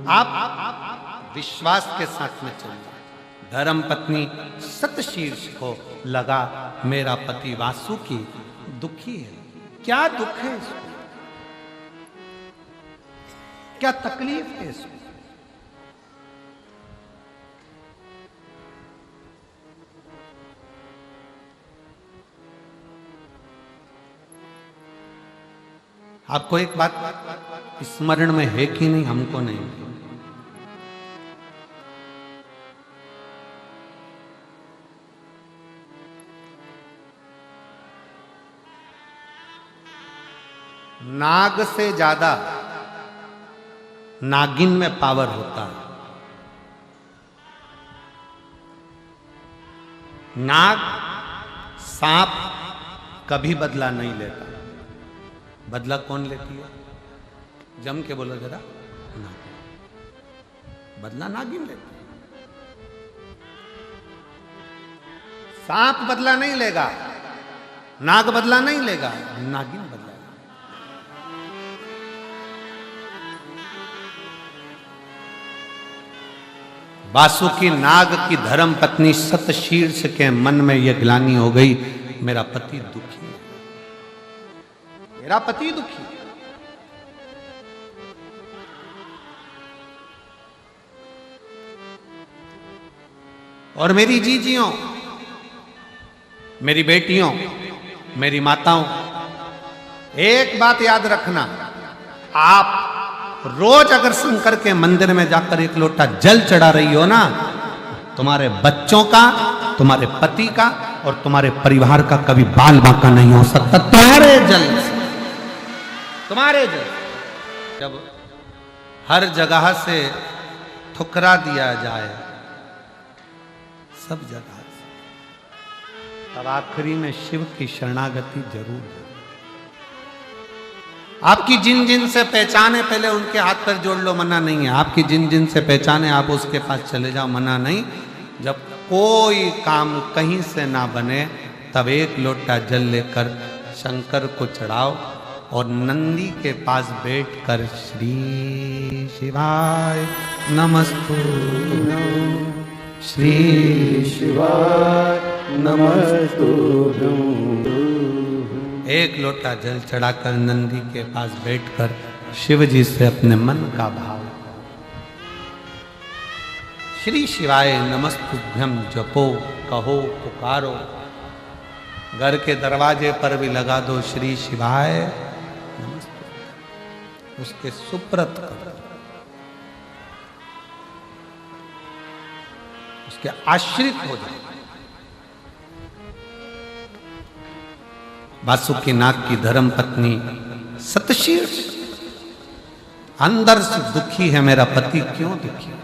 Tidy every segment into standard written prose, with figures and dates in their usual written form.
आप विश्वास के साथ में चलिए। धर्म पत्नी सतशीर्ष को लगा मेरा पति वासुकी दुखी है। क्या दुख है इसको, क्या तकलीफ है इसको? आपको एक बात स्मरण में है कि नहीं, हमको नहीं। नाग से ज्यादा नागिन में पावर होता है। नाग सांप कभी बदला नहीं लेता। बदला कौन लेती है? जम के बोलो जरा। नागिन। बदला नागिन लेती है। सांप बदला नहीं लेगा, नाग बदला नहीं लेगा, नागिन बदला। वासुकी नाग की धर्म पत्नी सतशीर्ष के मन में यह ग्लानि हो गई, मेरा पति दुखी है, मेरा पति दुखी है। और मेरी जीजियों, मेरी बेटियों, मेरी माताओं, एक बात याद रखना, आप रोज अगर शंकर के मंदिर में जाकर एक लोटा जल चढ़ा रही हो ना, तुम्हारे बच्चों का, तुम्हारे पति का और तुम्हारे परिवार का कभी बाल बांका नहीं हो सकता तुम्हारे जल से, तुम्हारे जल। जब हर जगह से ठुकरा दिया जाए, सब जगह से, तब आखिरी में शिव की शरणागति जरूर है। आपकी जिन जिन से पहचाने, पहले उनके हाथ पर जोड़ लो, मना नहीं है। आपकी जिन जिन से पहचाने, आप उसके पास चले जाओ, मना नहीं। जब कोई काम कहीं से ना बने, तब एक लोटा जल लेकर शंकर को चढ़ाओ और नंदी के पास बैठकर श्री शिवाय नमस्तु, श्री शिवाय नमस्तु, एक लोटा जल चढ़ाकर नंदी के पास बैठकर शिव जी से अपने मन का भाव, श्री शिवाय नमस्तुभ्यम जपो, कहो, पुकारो। घर के दरवाजे पर भी लगा दो श्री शिवाय नमस्तुभ्यम, उसके सुप्रत करो, उसके आश्रित हो जाओ। वासुकी नाग की धर्म पत्नी सतशीर्ष अंदर से दुखी है, मेरा पति क्यों दुखी है?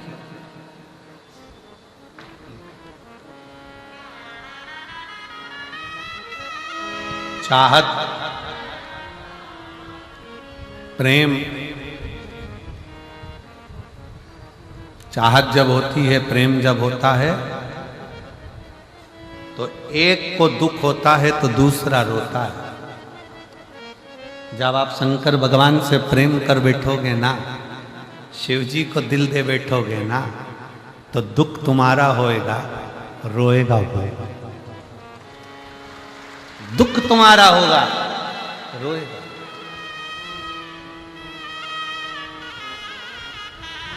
चाहत, प्रेम, चाहत जब होती है, प्रेम जब होता है, तो एक को दुख होता है तो दूसरा रोता है। जब आप शंकर भगवान से प्रेम कर बैठोगे ना, शिव जी को दिल दे बैठोगे ना, तो दुख तुम्हारा होएगा, रोएगा होएगा। दुख तुम्हारा होगा, रोएगा।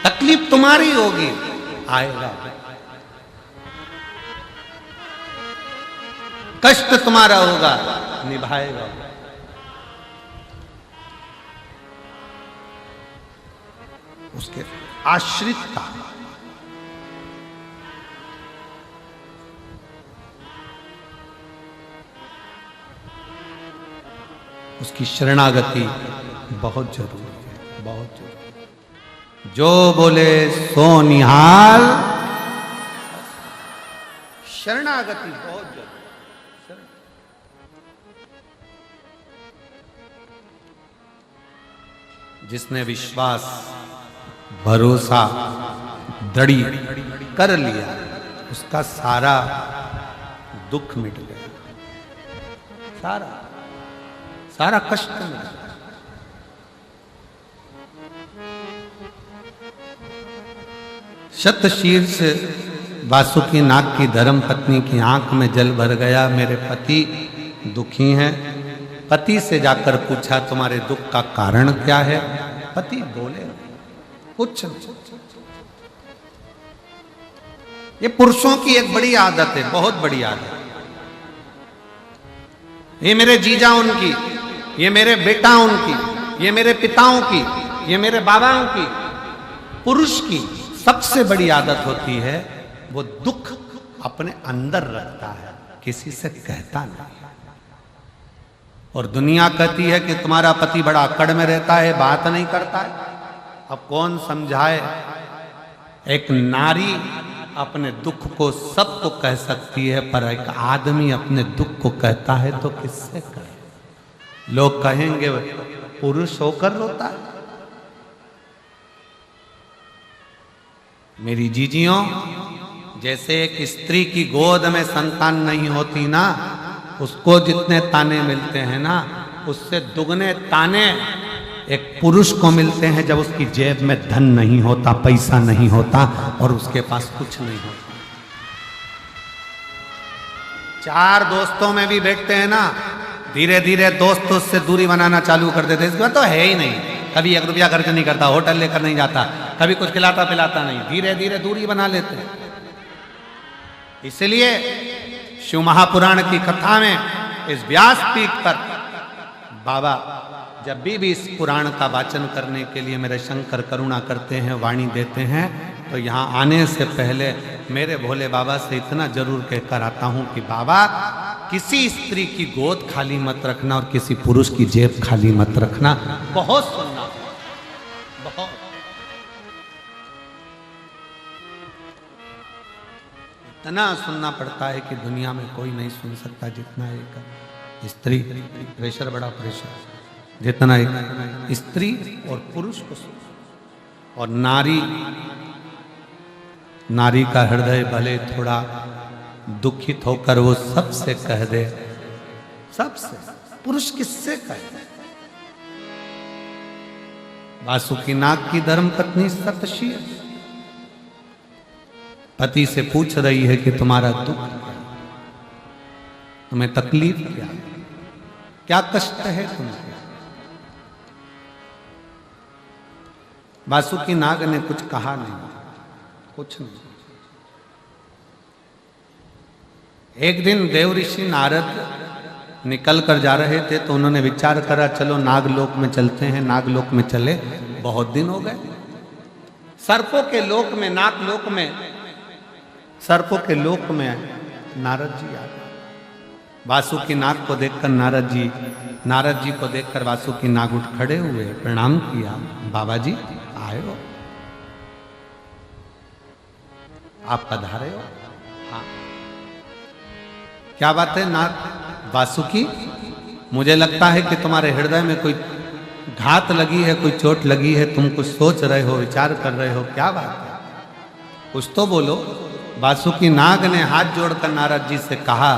तकलीफ तुम्हारी होगी, आएगा। कष्ट तुम्हारा होगा, निभाएगा। उसके आश्रितता, उसकी शरणागति बहुत जरूरी है, बहुत जरूरी। जो बोले सो निहाल, शरणागति बहुत जरूरी। जिसने विश्वास, भरोसा, दृढ़ कर लिया, उसका सारा दुख मिट गया, सारा सारा कष्ट मिट गया। शतशीर्ष वासुकी नाग की धर्म पत्नी की आंख में जल भर गया। मेरे पति दुखी हैं। पति से जाकर पूछा तुम्हारे दुख का कारण क्या है? पति बोले कुछ नहीं। ये पुरुषों की एक बड़ी आदत है, बहुत बड़ी आदत। ये मेरे जीजा उनकी, ये मेरे बेटा उनकी, ये मेरे पिताओं की, ये मेरे बाबाओं की, पुरुष की सबसे बड़ी आदत होती है वो दुख अपने अंदर रखता है, किसी से कहता नहीं। और दुनिया कहती है कि तुम्हारा पति बड़ा अकड़ में रहता है, बात नहीं करता है। अब कौन समझाए? एक नारी अपने दुख को सबको कह सकती है, पर एक आदमी अपने दुख को कहता है तो किससे कहे? लोग कहेंगे पुरुष होकर रोता है। मेरी जीजियों, जैसे एक स्त्री की गोद में संतान नहीं होती ना, उसको जितने ताने मिलते हैं ना, उससे दुगने ताने एक पुरुष को मिलते हैं जब उसकी जेब में धन नहीं होता, पैसा नहीं होता और उसके पास कुछ नहीं होता। चार दोस्तों में भी बैठते हैं ना, धीरे धीरे दोस्त उससे दूरी बनाना चालू कर देते। इसके बाद तो है ही नहीं, कभी 1 रुपया खर्च नहीं करता, होटल लेकर नहीं जाता, कभी कुछ खिलाता पिलाता नहीं, धीरे धीरे दूरी बना लेते हैं। इसलिए शिव महापुराण की कथा में इस व्यासपीठ पर बाबा जब भी इस पुराण का वाचन करने के लिए मेरे शंकर करुणा करते हैं, वाणी देते हैं, तो यहाँ आने से पहले मेरे भोले बाबा से इतना जरूर कहकर आता हूँ कि बाबा, किसी स्त्री की गोद खाली मत रखना और किसी पुरुष की जेब खाली मत रखना। बहुत सुनना, बहुत। इतना सुनना पड़ता है कि दुनिया में कोई नहीं सुन सकता जितना एक स्त्री। प्रेशर, बड़ा प्रेशर, जितना एक स्त्री और पुरुष को सुन। और नारी का हृदय भले थोड़ा दुखित होकर वो सबसे कह दे, सबसे। पुरुष किससे कहे? वासुकी नाग की धर्म पत्नी शतशीर्ष पति से पूछ रही है कि तुम्हारा दुख क्या है, तुम्हें तकलीफ क्या है, क्या कष्ट है तुम्हें? वासुकी नाग ने कुछ कहा नहीं, कुछ नहीं। एक दिन देव ऋषि नारद निकल कर जा रहे थे तो उन्होंने विचार करा, चलो नागलोक में चलते हैं। नागलोक में चले, बहुत दिन हो गए। सर्पों के लोक में, नागलोक में, सर्पों के लोक में नारद जी आ गए। वासुकी नाग को देखकर नारद जी को देखकर वासुकी नाग उठ खड़े हुए, प्रणाम किया। बाबा जी आए हो, आप पधारे हो? हाँ। क्या बात है नाग वासुकी? मुझे लगता है कि तुम्हारे हृदय में कोई घात लगी है, कोई चोट लगी है, तुम कुछ सोच रहे हो, विचार कर रहे हो, क्या बात है? कुछ तो बोलो। वासुकी नाग ने हाथ जोड़कर नारद जी से कहा,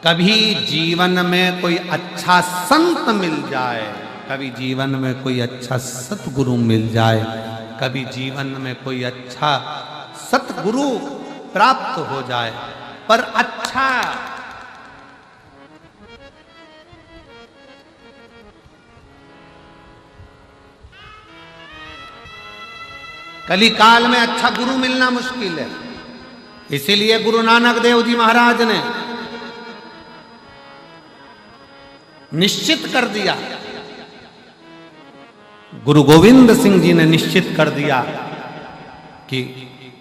कभी जीवन में कोई अच्छा संत मिल जाए, कभी जीवन में कोई अच्छा सतगुरु मिल जाए, कभी जीवन में कोई अच्छा सतगुरु प्राप्त हो जाए, पर अच्छा कलिकाल में अच्छा गुरु मिलना मुश्किल है। इसीलिए गुरु नानक देव जी महाराज ने निश्चित कर दिया, गुरु गोविंद सिंह जी ने निश्चित कर दिया कि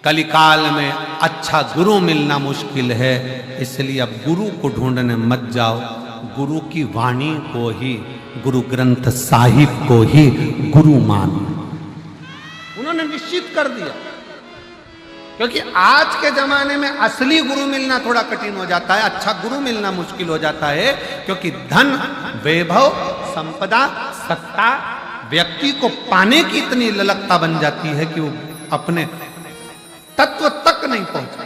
कलिकाल में अच्छा गुरु मिलना मुश्किल है। इसलिए अब गुरु को ढूंढने मत जाओ, गुरु की वाणी को ही, गुरु ग्रंथ साहिब को ही गुरु मानो। उन्होंने निश्चित कर दिया, क्योंकि आज के जमाने में असली गुरु मिलना थोड़ा कठिन हो जाता है, अच्छा गुरु मिलना मुश्किल हो जाता है, क्योंकि धन, वैभव, संपदा, सत्ता व्यक्ति को पाने की इतनी ललकता बन जाती है कि वो अपने तत्व तक नहीं पहुंचता।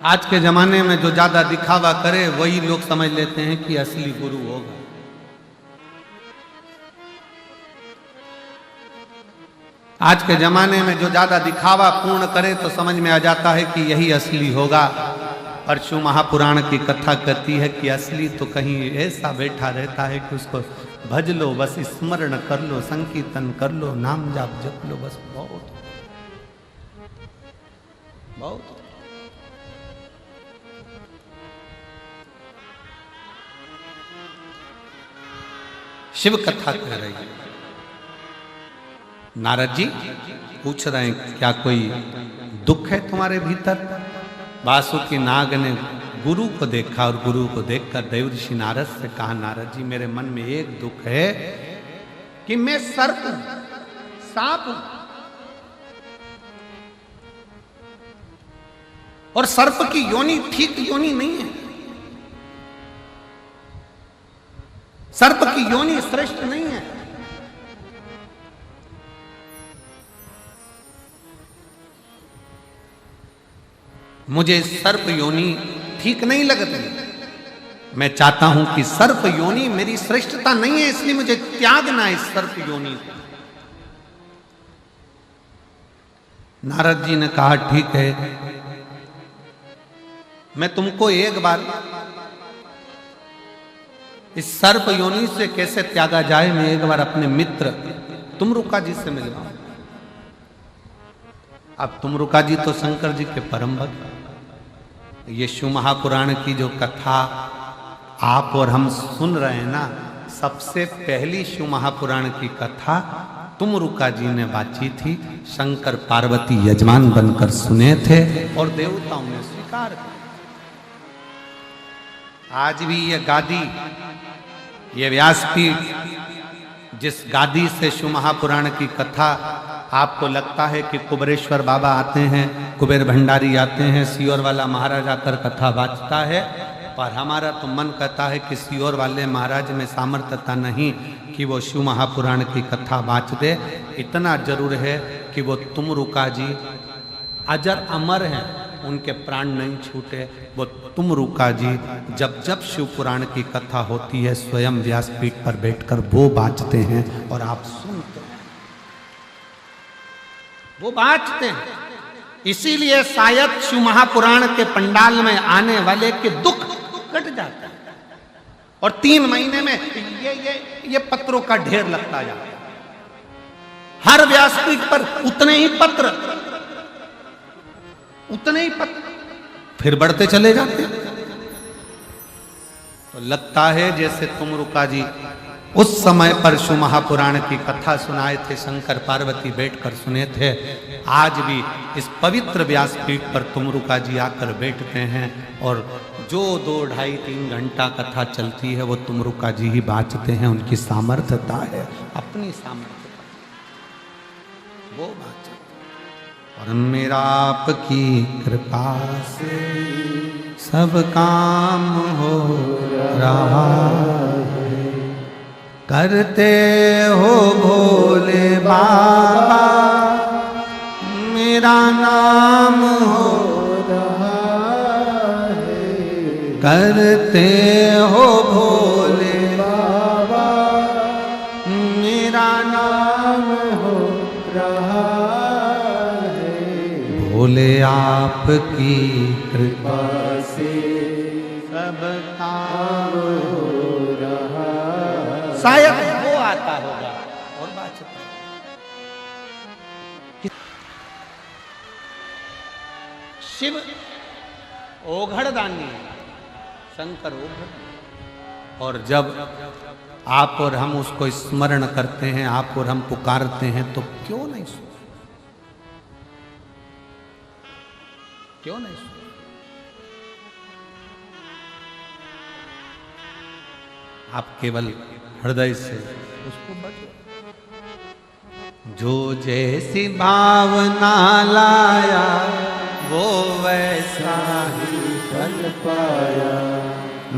आज के जमाने में जो ज्यादा दिखावा करे वही लोग समझ लेते हैं कि असली गुरु होगा। आज के जमाने में जो ज्यादा दिखावा पूर्ण करे तो समझ में आ जाता है कि यही असली होगा। और शिव महापुराण की कथा कहती है कि असली तो कहीं ऐसा बैठा रहता है कि उसको भज लो, बस स्मरण कर लो, संकीर्तन कर लो, नाम जाप जप लो, बस बहुत बहुत। शिव कथा कह रही है। नारद जी पूछ रहे हैं क्या कोई दुख है तुम्हारे भीतर? वासुकी नाग ने गुरु को देखा और गुरु को देखकर देवर्षि नारद से कहा, नारद जी मेरे मन में एक दुख है कि मैं सर्प हूं, सांप हूं, और सर्प की योनि ठीक योनि नहीं है। सर्प की योनि श्रेष्ठ नहीं है। मुझे सर्प योनि ठीक नहीं लगती। मैं चाहता हूं कि सर्प योनि मेरी श्रेष्ठता नहीं है, इसलिए मुझे त्यागना है इस सर्प योनि को। नारद जी ने कहा ठीक है, मैं तुमको एक बार इस सर्प योनि से कैसे त्यागा जाए, मैं एक बार अपने मित्र तुमरुका जी से मिलवाऊं। अब तुमरुका जी तो शंकर जी के परम भक्त। ये शिव महापुराण की जो कथा आप और हम सुन रहे हैं ना, सबसे पहली शिव महापुराण की कथा तुमरुका जी ने बाची थी। शंकर पार्वती यजमान बनकर सुने थे और देवताओं ने स्वीकार किया। आज भी ये गादी, ये व्यासपीठ, जिस गादी से शिव महापुराण की कथा, आपको लगता है कि कुबेरेश्वर बाबा आते हैं, कुबेर भंडारी आते हैं, सियोर वाला महाराज आकर कथा बाँचता है, पर हमारा तो मन कहता है कि सियोर वाले महाराज में सामर्थ्यता नहीं कि वो शिव महापुराण की कथा बाँच दे। इतना जरूर है कि वो तुमरुका जी अजर अमर हैं, उनके प्राण नहीं छूटे। वो तुमरुका जी जब जब शिव पुराण की कथा होती है स्वयं व्यासपीठ पर बैठकर वो बाँचते हैं और आप सुनते हैं, वो बाँचते हैं। इसीलिए शायद शिव महापुराण के पंडाल में आने वाले के दुख कट जाता है और 3 महीने में ये पत्रों का ढेर लगता जाता है। हर व्यासपीठ पर उतने ही पत्र, उतने ही पत्र, फिर बढ़ते चले जाते हैं। तो लगता है जैसे तुमरुका जी उस समय पर शिव महापुराण की कथा सुनाए थे, शंकर पार्वती बैठकर सुने थे। आज भी इस पवित्र व्यासपीठ पर तुमरुका जी आकर बैठते हैं और जो 2, 2.5, 3 घंटा कथा चलती है वो तुमरुका जी ही बाँचते हैं। उनकी सामर्थ्यता है, अपनी सामर्थ्यता, वो बाँचते। और मेरा आपकी कृपा से सब काम हो रहा है, करते हो भोले बाबा, मेरा नाम हो रहा है, करते हो भोले बाबा, मेरा नाम हो रहा है। भोले आपकी कृपा से सब काम हो रहा, शायद वो आता होगा और बात चलती। शिव ओघड़दानी, शंकर ओघड़, और जब आप और हम उसको स्मरण करते हैं, आप और हम पुकारते हैं, तो क्यों नहीं सुन, क्यों नहीं सुन? आप केवल हृदय से उसको बचो। जो जैसी भावना लाया वो वैसा ही फल पाया,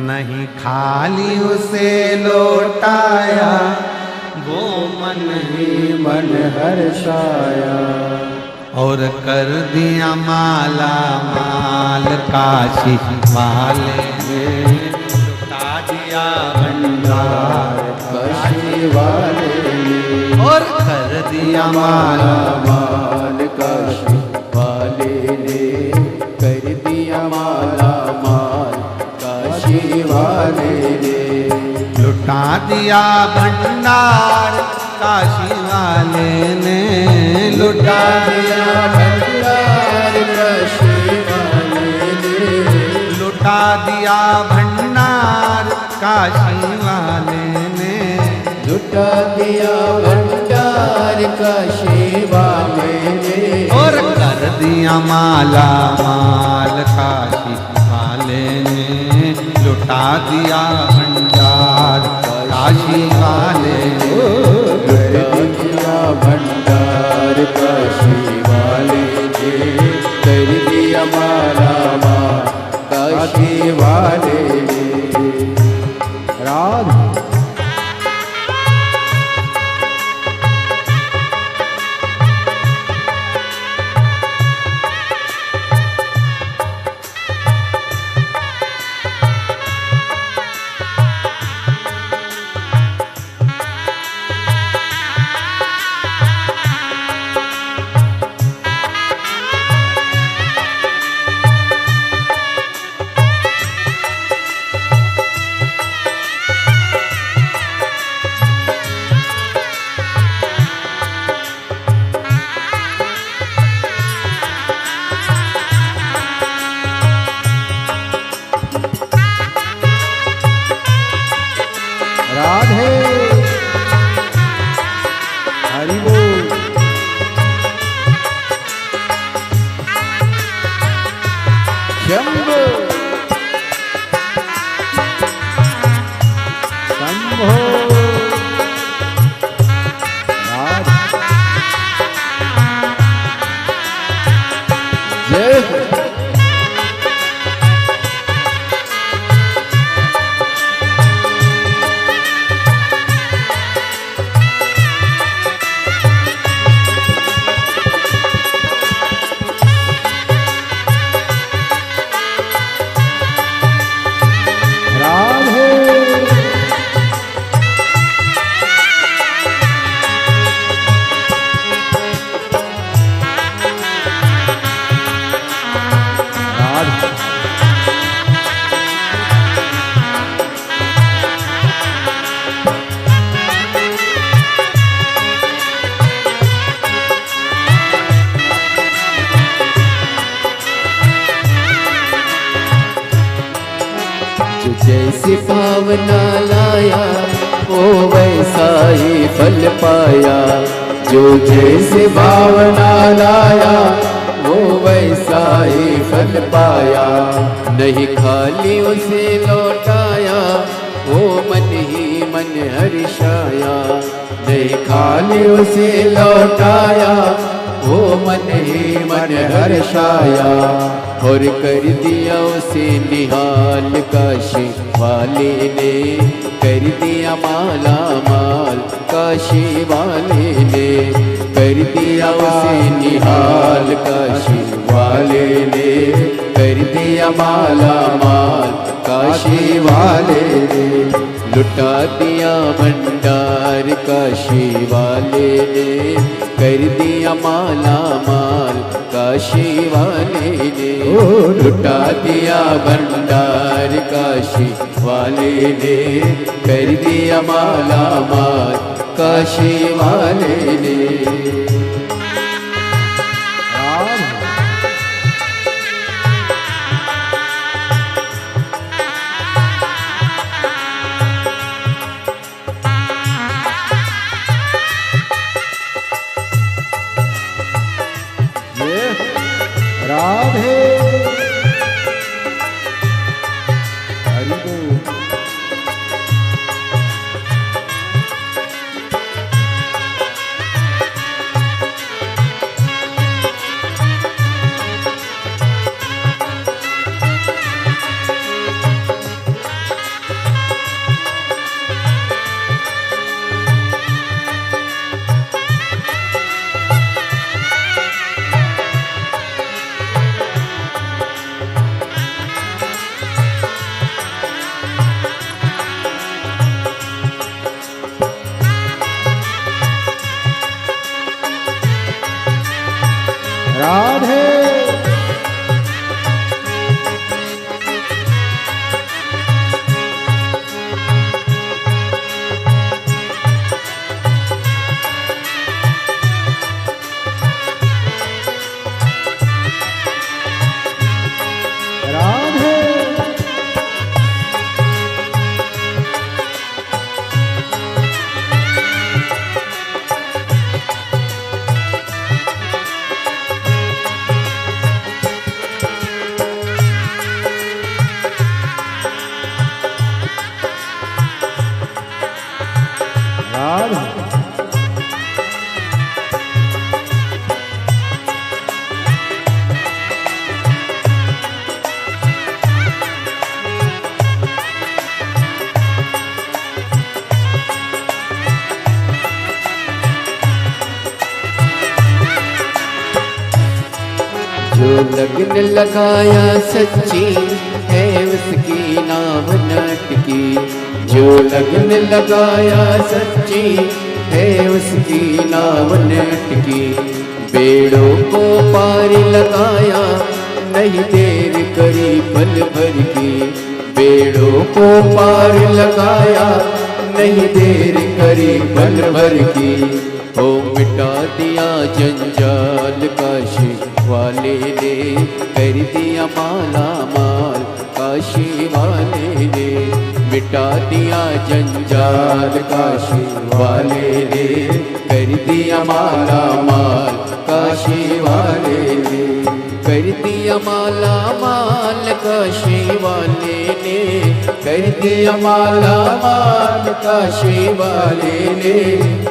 नहीं खाली उसे लौटाया, वो मन ही मन हर्षाया, और कर दिया माला माल काशी वाले ने, लुटा दिया भंडार काशी वाले ने, और कर दिया माला माल काशी वाले ने कर दिया माला माल काशी वाले ने लुटा दिया भंडार काशी वाले ने लुटा दिया भंडार काशी वाले ने लुटा दिया भंडार काशी वाले ने लुटा दिया भंडार काशी वाले ने और कर दिया माला माल काशी वाले ने लुटा दिया भंडार काशी वाले ने लुटा दिया भंडार काशी वाले ने कर दिया माला माल काशी वाले ने राधा राधे हरि बोल शंभो शंभो राधे जय हो जैसे पावना लाया वो वैसा ही फल पाया जो जैसे भावना लाया वो वैसा ही फल पाया नहीं खाली उसे लौटाया वो मन ही मन हर्षाया नहीं खाली उसे लौटाया वो मन ही मन हर्षाया और कर दिया उसे निहाल काशी वाले ने कर दिया माला माल काशी वाले ने कर दिया उसे निहाल काशी वाले ने कर दिया माला माल काशी वाले ने लुटा दिया भंडार काशी वाले ने कर दिया माला माल काशी वाले ने लुटा दिया भंडार काशी वाले ने कर दिया माला माल काशी वाले ने राधे हरि बोल राधे जो लगन लगाया सच्ची है उसकी नाव नटकी। जो लगन लगाया सच्ची है उसकी नाव नटकी। बेड़ों को पार लगाया नहीं देर करी पल भर की। बेड़ों को पार लगाया नहीं देर करी पल भर की। हो मिटा दिया जंजाल काशी वाले ने कर दिया माला माल। काशी वाले ने मिटा दिया जंजाल काशी वाले ने कर दिया माला माल। काशी वाले ने कर दिया माला माल। काशी वाले ने कर दिया माला माल। काशी वाले ने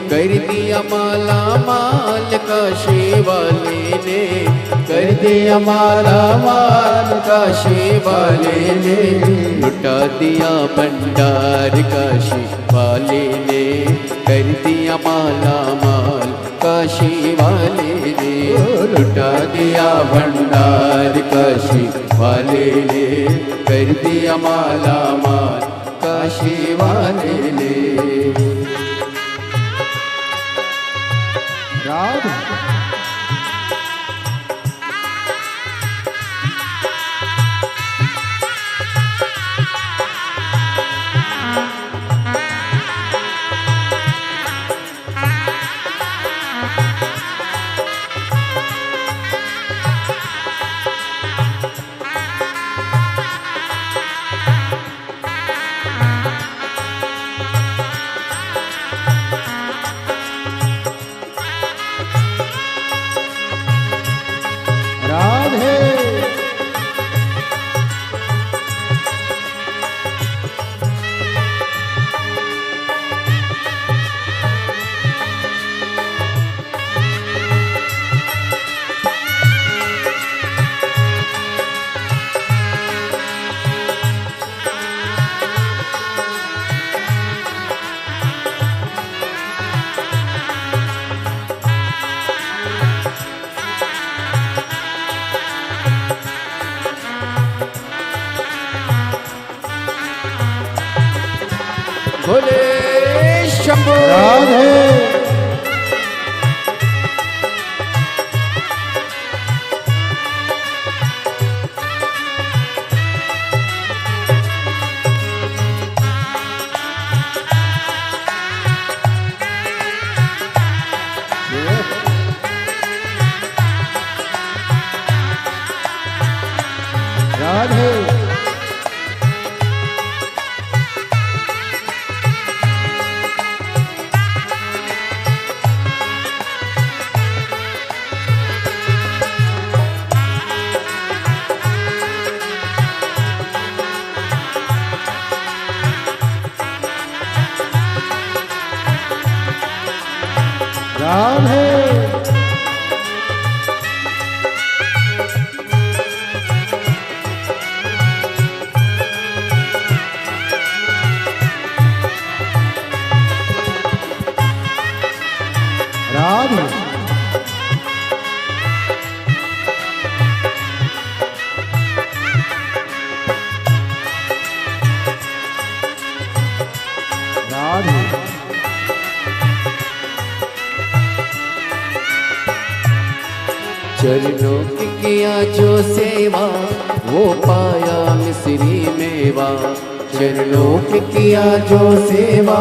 कर दिया माला माल। काशी वाले ने कर दिया माला माल। काशी वाले ने लुटा दिया भंडार। काशी वाले ने कर दिया माला माल। काशी वाले ने लुटा दिया भंडार। काशी वाले ने कर दिया माला माल। काशी वाले ने राधे भोले शंभो राधे राधे राधे राधे राधे चरणों की किया जो सेवा वो पाया मिस्री मेवा। चरणों की किया जो सेवा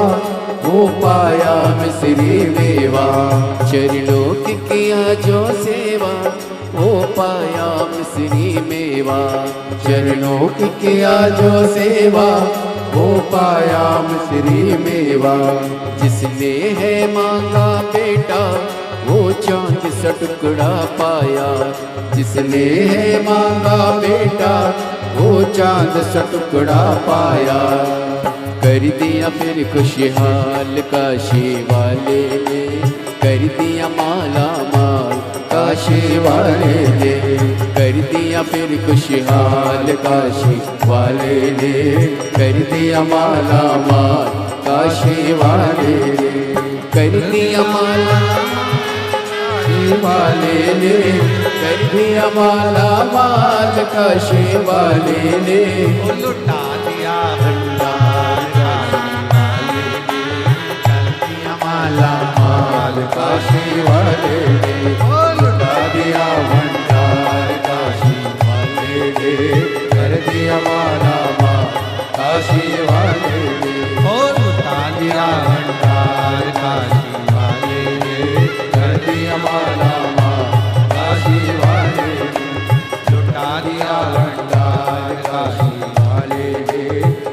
वो पाया मिस्री मेवा। चरणों की किया जो सेवा वो पाया मिस्री मेवा। चरणों की किया जो सेवा वो पाया मिस्री मेवा। जिसने है मांगा बेटा वो चांद सा टुकड़ा पाया। जिसने है मांगा बेटा वो चांद सा टुकड़ा पाया। कर दिया फिर खुशहाल काशी वाले ने, कर दिया माला माल काशी वाले ने, कर दिया फिर खुशहाल काशी वाले ने, कर दिया माला माल काशी वाले ने, कर दिया माला वाले ने, कर दिया माला माल काशी वाले ने, लुटा दिया भंडार काशी वाले ने, कर दिया माला माल काशी वाले ने, लुटा दिया भंडार काशी वाले ने, कर दिया माला माल काशी वाले ने, लुटा दिया भंडार काशी वाले ने, कर दिया माला माल काशी वाले ने, लुटा दिया भंडार काशी वाले ने,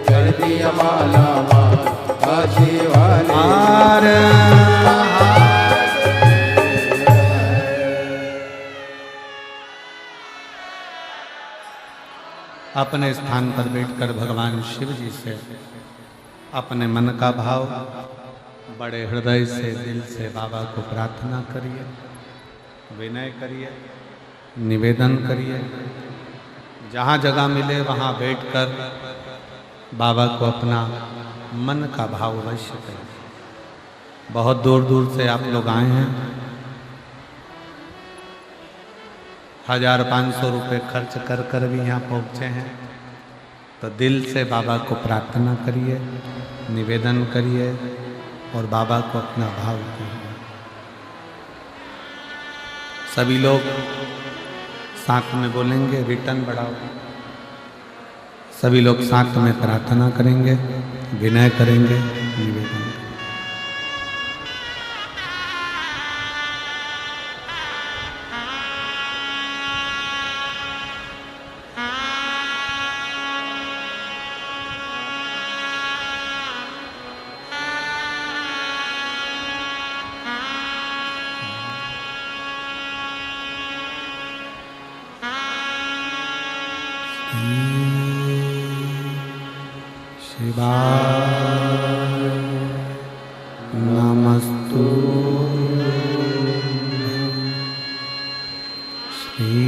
कर दिया माला माल काशी वाले हार अपने स्थान पर बैठकर भगवान शिव जी से अपने मन का भाव बड़े हृदय से दिल से बाबा को प्रार्थना करिए, विनय करिए, निवेदन करिए। जहाँ जगह मिले वहाँ बैठकर बाबा को अपना मन का भाव अवश्य करिए। बहुत दूर दूर से आप लोग आए हैं, 1500 रुपये खर्च कर कर भी यहाँ पहुँचे हैं, तो दिल से बाबा को प्रार्थना करिए, निवेदन करिए और बाबा को अपना भाव करिए। सभी लोग साथ में बोलेंगे, रिटर्न बढ़ाओ। सभी लोग साथ में प्रार्थना करेंगे, विनय करेंगे, निवेदन करेंगे। शिवाय नमस्तु श्री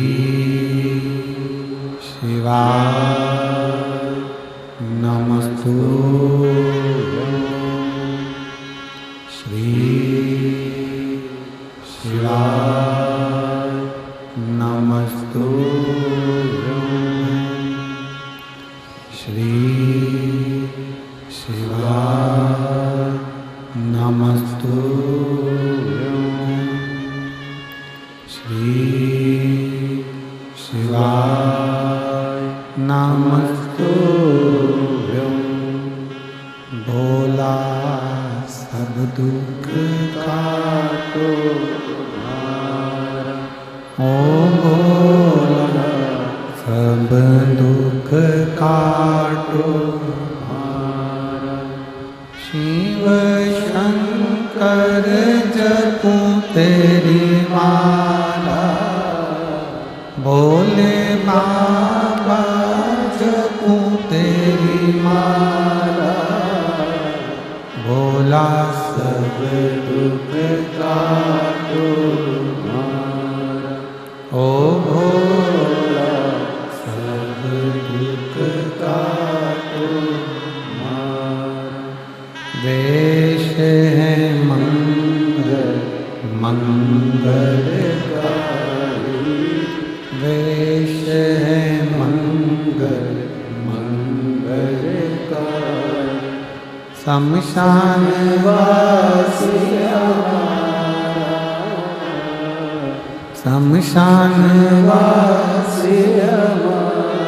शिवाय नमस्तु श्री शिवाय नमस्तु श्री शिवाय नमस्तु श्री शिवाय नमस्तु भोला सब दुख काटो ओ भोला सब दुख काटो शिव शंकर जपू तेरी माला भोले बाबा जपू तेरी माला भोला सब दुख काटो ओ भोला सब दुख काटो वेश है मंगल मंगलकारी वेश है मंगल मंगलकारी शमशान वासी हमारा शमशान वासी हमारा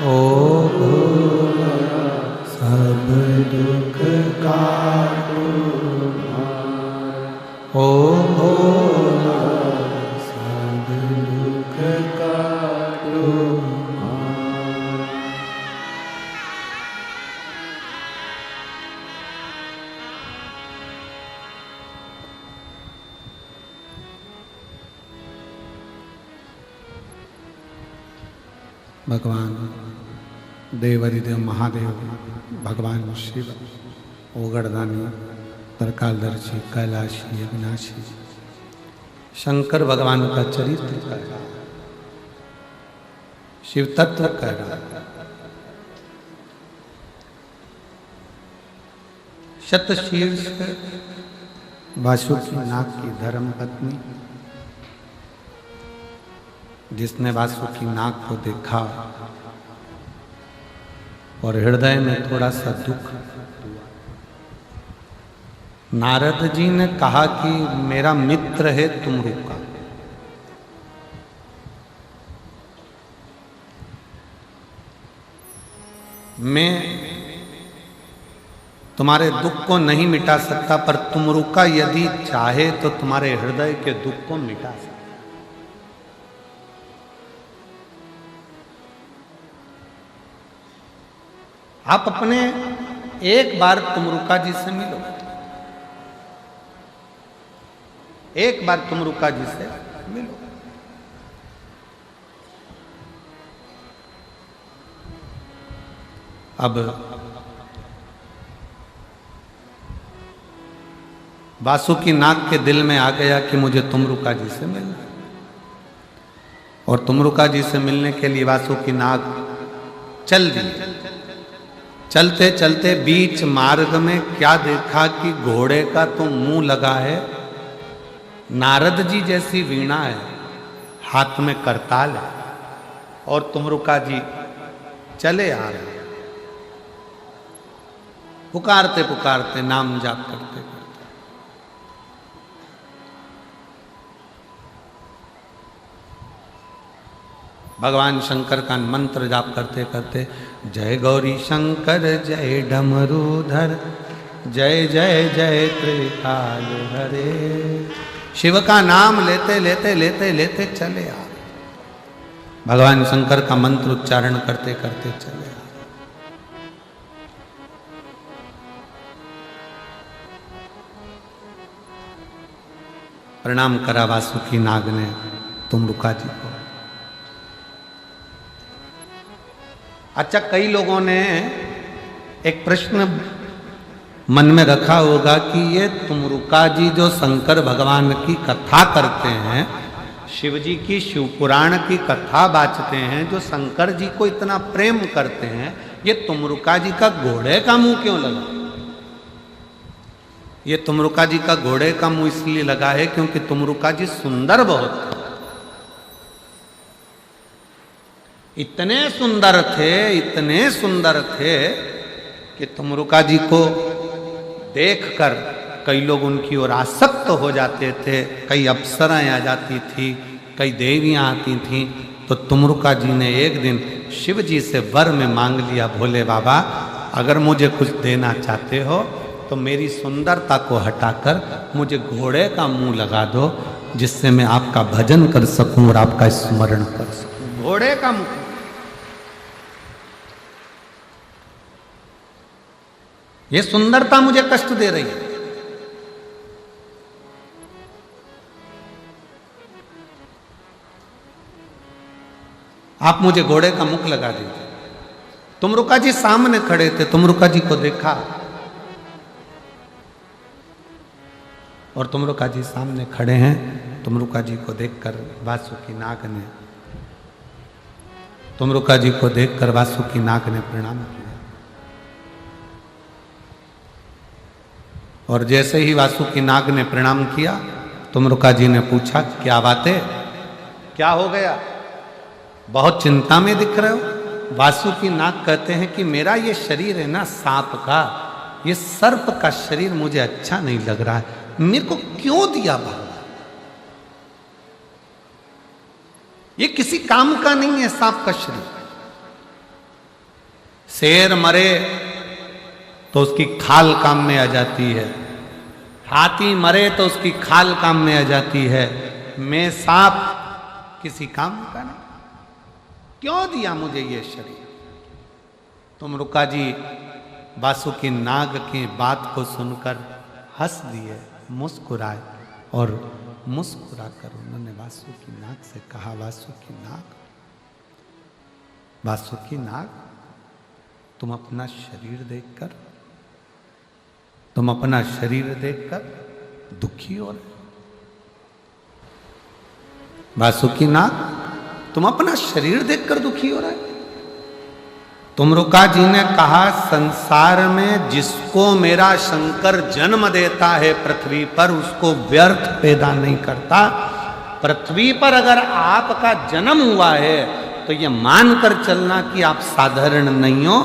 ओ भोला सब दुख काटो ओ भोला सब दुख काटो भगवान देवरिदेव महादेव, भगवान शिव, ओगड़दानी, तरकालदर्शी, कैलाशी, अविनाशी, शंकर भगवान का चरित्र कह रहा, शिव तत्व कह रहा, शतशीर्ष वासुकी नाग की धर्म पत्नी, जिसने वासुकी नाग को देखा और हृदय में थोड़ा सा दुख, नारद जी ने कहा कि मेरा मित्र है तुमरुका, मैं तुम्हारे दुख को नहीं मिटा सकता, पर तुमरुका यदि चाहे तो तुम्हारे हृदय के दुख को मिटा सकता। आप अपने एक बार तुमरुका जी से मिलो, एक बार तुमरुका जी से मिलो। अब वासुकी नाग के दिल में आ गया कि मुझे तुमरुका जी से मिलना, और तुमरुका जी से मिलने के लिए वासुकी नाग चल दिए। चलते चलते बीच मार्ग में क्या देखा कि घोड़े का तो मुंह लगा है, नारद जी जैसी वीणा है, हाथ में करताल है, और तुमरुका जी चले आ रहे हैं, पुकारते पुकारते, नाम जाप करते करते। भगवान शंकर का मंत्र जाप करते करते, जय गौरी शंकर जय डमरूधर, जय जय जय त्रिकाल हरे, शिव का नाम लेते लेते लेते लेते चले आ, भगवान शंकर का मंत्र उच्चारण करते करते चले आ। प्रणाम करा वासुकी नाग ने तुमरुका जी को। अच्छा, कई लोगों ने एक प्रश्न मन में रखा होगा कि ये तुमरुका जी जो शंकर भगवान की कथा करते हैं, शिव जी की शिव पुराण की कथा बाँचते हैं, जो शंकर जी को इतना प्रेम करते हैं, ये तुमरुका जी का घोड़े का मुंह क्यों लगा? ये तुमरुका जी का घोड़े का मुंह इसलिए लगा है क्योंकि तुमरुका जी सुंदर बहुत थे, इतने सुंदर थे, इतने सुंदर थे कि तुमरुका जी को देखकर कई लोग उनकी ओर आसक्त हो जाते थे। कई अप्सराएं आ जाती थी, कई देवियां आती थीं। तो तुमरुका जी ने एक दिन शिव जी से वर में मांग लिया, भोले बाबा अगर मुझे कुछ देना चाहते हो तो मेरी सुंदरता को हटाकर मुझे घोड़े का मुंह लगा दो, जिससे मैं आपका भजन कर सकूं और आपका स्मरण कर सकूं। घोड़े का मुंह, ये सुंदरता मुझे कष्ट दे रही है। आप मुझे घोड़े का मुख लगा दीजिए। तुमरुका जी सामने खड़े थे, तुमरुका जी को देखा और तुमरुका जी सामने खड़े हैं। तुमरुका जी को देखकर वासुकी नाग ने, तुमरुका जी को देखकर वासुकी नाग ने प्रणाम किया। और जैसे ही वासुकी नाग ने प्रणाम किया, तुमरुका जी ने पूछा, क्या बात है, क्या हो गया, बहुत चिंता में दिख रहे हो? वासुकी नाग कहते हैं कि मेरा ये शरीर है ना सांप का, ये सर्प का शरीर मुझे अच्छा नहीं लग रहा है, मेरे को क्यों दिया भगवान? ये किसी काम का नहीं है सांप का शरीर। शेर मरे तो उसकी खाल काम में आ जाती है, हाथी मरे तो उसकी खाल काम में आ जाती है, मैं सांप किसी काम का नहीं, क्यों दिया मुझे ये शरीर? तुमरुका जी वासुकी नाग की बात को सुनकर हंस दिए, मुस्कुराए, और मुस्कुराकर उन्होंने वासुकी नाग से कहा, वासुकी नाग, वासुकी नाग, तुम अपना शरीर देखकर, तुम अपना शरीर देखकर दुखी हो रहे। वासुकीनाथ, तुम अपना शरीर देखकर दुखी हो रहे। तुमरुका जी ने कहा, संसार में जिसको मेरा शंकर जन्म देता है पृथ्वी पर, उसको व्यर्थ पैदा नहीं करता। पृथ्वी पर अगर आपका जन्म हुआ है तो ये मानकर चलना कि आप साधारण नहीं हो,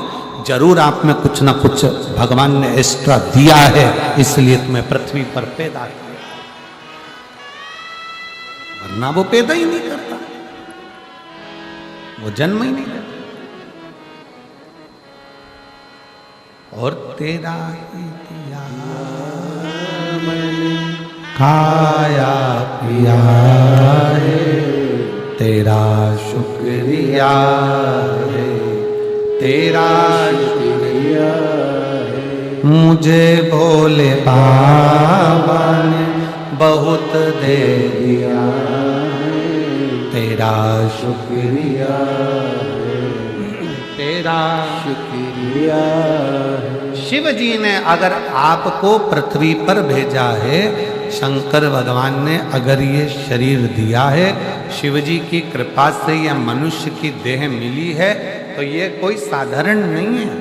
जरूर आप में कुछ ना कुछ भगवान ने एक्स्ट्रा दिया है, इसलिए तुम्हें पृथ्वी पर पैदा किया, वरना वो पैदा ही नहीं करता, वो जन्म ही नहीं लेता। और तेरा ही दिया मैंने खाया पिया है, तेरा शुक्रिया है, तेरा शुक्रिया है। मुझे भोले बाबा ने बहुत दे दिया है, तेरा शुक्रिया है, तेरा शुक्रिया है। शिव जी ने अगर आपको पृथ्वी पर भेजा है, शंकर भगवान ने अगर ये शरीर दिया है, शिव जी की कृपा से यह मनुष्य की देह मिली है, तो ये कोई साधारण नहीं है,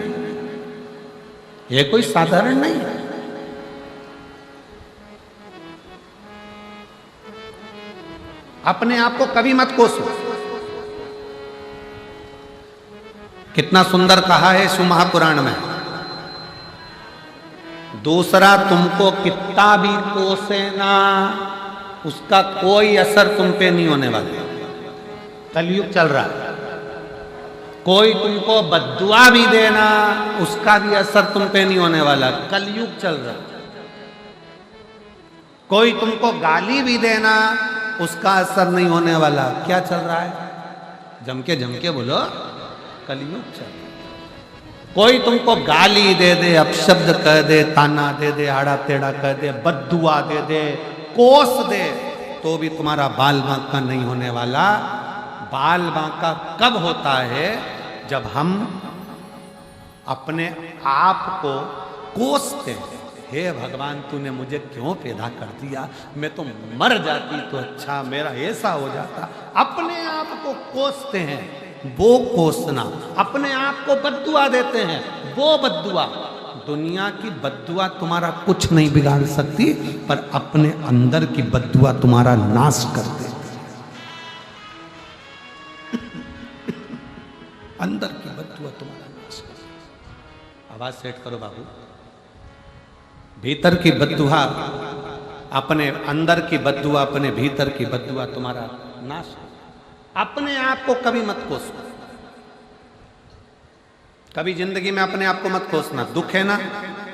ये कोई साधारण नहीं है। अपने आप को कभी मत कोसो। कितना सुंदर कहा है शिव महापुराण में, दूसरा तुमको कितना भी कोसे ना, उसका कोई असर तुम पे नहीं होने वाला। कलयुग चल रहा है, कोई तुमको बद्दुआ भी देना, उसका भी असर तुम पे नहीं होने वाला। कलयुग चल रहा है। कोई तुमको गाली भी देना, उसका असर नहीं होने वाला। क्या चल रहा है? जम के बोलो, कलयुग चल रहा है। कोई तुमको गाली दे दे, अपशब्द कह दे, ताना दे दे, आड़ा टेढ़ा कह दे, बद्दुआ दे दे, कोस दे, तो भी तुम्हारा बाल बांका नहीं होने वाला। बाल बांका कब होता है? जब हम अपने आप को कोसते हैं, हे भगवान तूने मुझे क्यों पैदा कर दिया, मैं तो मर जाती तो अच्छा, मेरा ऐसा हो जाता। अपने आप को कोसते हैं, वो कोसना। अपने आप को बद्दुआ देते हैं, वो बद्दुआ। दुनिया की बद्दुआ तुम्हारा कुछ नहीं बिगाड़ सकती, पर अपने अंदर की बद्दुआ तुम्हारा नाश कर देती। अंदर की बद्दुआ तुम्हारा नाश कर देती। आवाज सेट करो बाबू। भीतर की बद्दुआ, अपने अंदर की बद्दुआ, अपने भीतर की बद्दुआ तुम्हारा नाश। अपने आप को कभी मत कोसो। कभी जिंदगी में अपने आप को मत कोसना। दुख है ना,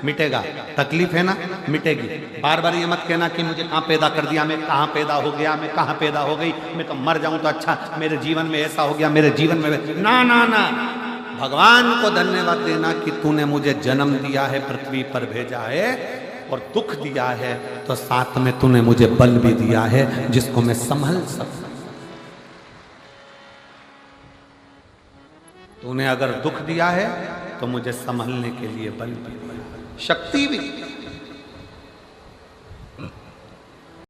मिटेगा। तकलीफ है ना, मिटेगी। बार बार ये मत कहना कि मुझे कहाँ पैदा कर दिया, मैं कहाँ पैदा हो गया, मैं कहाँ पैदा हो गई, मैं तो मर जाऊं तो अच्छा, मेरे जीवन में ऐसा हो गया, मेरे जीवन में ना ना ना। भगवान को धन्यवाद देना कि तूने मुझे जन्म दिया है, पृथ्वी पर भेजा है और दुख दिया है, तो साथ में तूने मुझे बल भी दिया है जिसको मैं संभल सकूं। तूने अगर दुख दिया है तो मुझे संभलने के लिए बल भी दिया, शक्ति भी।